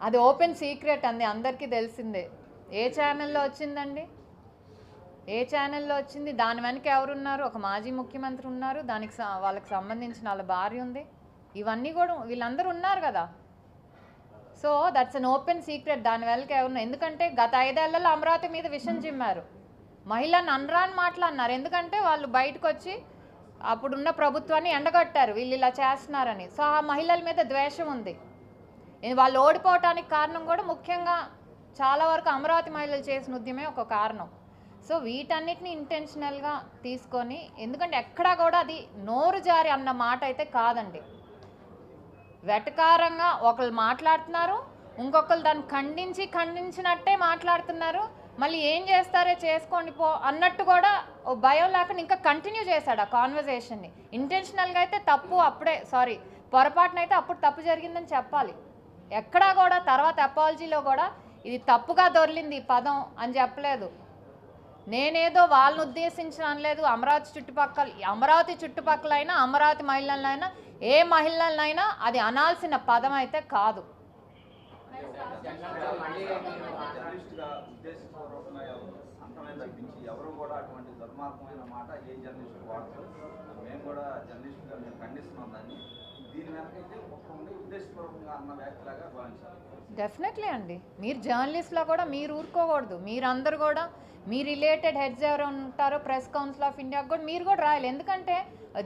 అది open secret అండి, అందరికీ తెలిసిందే. ఏ ఛానల్లో వచ్చిందండి? ఏ ఛానల్లో వచ్చింది? దాని వెనక ఎవరున్నారు? ఒక మాజీ ముఖ్యమంత్రి ఉన్నారు, దానికి వాళ్ళకి సంబంధించిన వాళ్ళ భార్య ఉంది, ఇవన్నీ కూడా వీళ్ళందరూ ఉన్నారు కదా. So that's an open secret. దాని వెనక ఎవరున్నారు? ఎందుకంటే గత 5 ఏళ్లలో అమరావతి మీద విషం చిమ్మారు, మహిళను అనరాని మాట్లాడినారు. ఎందుకంటే వాళ్ళు బయటకు వచ్చి అప్పుడున్న ప్రభుత్వాన్ని ఎండగట్టారు, వీళ్ళు ఇలా చేస్తున్నారని. సో ఆ మహిళల మీద ద్వేషం ఉంది. వాళ్ళు ఓడిపోవటానికి కారణం కూడా ముఖ్యంగా చాలా వరకు అమరావతి మహిళలు చేసిన ఉద్యమే ఒక కారణం. సో వీటన్నిటిని ఇంటెన్షనల్గా తీసుకొని, ఎందుకంటే ఎక్కడా కూడా అది నోరు జారి అన్న మాట అయితే కాదండి. వెటకారంగా ఒకళ్ళు మాట్లాడుతున్నారు, ఇంకొకరు దాన్ని ఖండించినట్టే మాట్లాడుతున్నారు. మళ్ళీ ఏం చేస్తారే చేసుకోండి పో అన్నట్టు కూడా భయం లేకుండా ఇంకా కంటిన్యూ చేశాడు ఆ కాన్వర్జేషన్ని. ఇంటెన్షనల్గా అయితే తప్పు, అప్పుడే సారీ పొరపాటునైతే అప్పుడు తప్పు జరిగిందని చెప్పాలి. ఎక్కడా కూడా తర్వాత అపాలజీలో కూడా ఇది తప్పుగా దొర్లింది ఈ పదం అని చెప్పలేదు. నేనేదో వాళ్ళని ఉద్దేశించిన అనలేదు. అమరావతి చుట్టుపక్కలైనా అమరావతి మహిళలైనా ఏ మహిళలైనా అది అనాల్సిన పదం అయితే కాదు. డెఫినెట్లీ అండి, మీరు జర్నలిస్ట్లో కూడా మీరు ఊరుకోకూడదు. మీరందరూ కూడా మీ రిలేటెడ్ హెడ్స్ ఎవరు ఉంటారో ప్రెస్ కౌన్సిల్ ఆఫ్ ఇండియాకి కూడా మీరు కూడా రాయాలి. ఎందుకంటే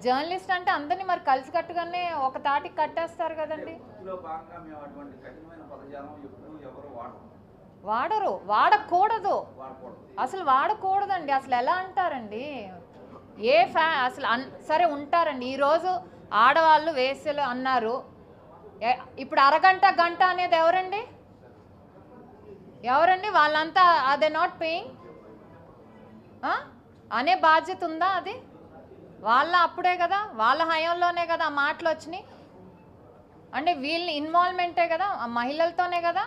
జర్నలిస్ట్ అంటే అందరినీ మరి కలిసికట్టుగానే ఒక తాటికి కట్టేస్తారు కదండి. వాడకూడదు, అసలు వాడకూడదండి. అసలు ఎలా అంటారండి? అసలు సరే ఉంటారండి. ఈరోజు ఆడవాళ్ళు వేశ్యలు అన్నారు, ఇప్పుడు అరగంట గంట అనేది ఎవరండి? వాళ్ళంతా అదే నాట్ పేయింగ్ అనే బాధ్యత ఉందా? అది వాళ్ళ అప్పుడే కదా, వాళ్ళ హయాంలోనే కదా ఆ మాటలు వచ్చినాయి. అంటే వీళ్ళ ఇన్వాల్వ్మెంటే కదా, ఆ మహిళలతోనే కదా.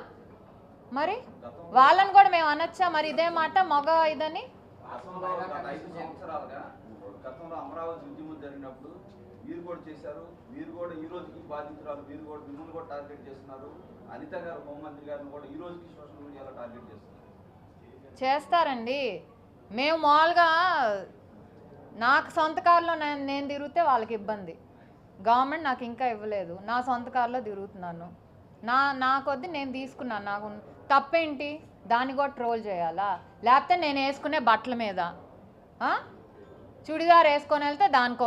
మరి వాళ్ళని కూడా మేము అనొచ్చా మరి ఇదే మాట మగ ఇదని? అమరావతి ఉద్యమం జరిగినప్పుడు మీరు కూడా చేశారు, మీరు కూడా ఈ రోజుకి బాధితురాలు, మీరు కూడా మిమ్మల్ని కూడా టార్గెట్ చేస్తున్నారు. అనిత గారు హోంమంత్రి గారిని కూడా ఈ రోజుకి సోషల్ మీడియాలో టార్గెట్ చేస్తారండి. మేము మామూలుగా నాకు సొంత కారులో నేను తిరిగితే వాళ్ళకి ఇబ్బంది. గవర్నమెంట్ నాకు ఇంకా ఇవ్వలేదు, నా సొంత కారులో తిరుగుతున్నాను. నా కొద్ది నేను తీసుకున్నాను, నాకు తప్పేంటి? దాన్ని కూడా ట్రోల్ చేయాలా? లేకపోతే నేను వేసుకునే బట్టల మీద చుడిదార్ వేసుకొని వెళ్తే దానికో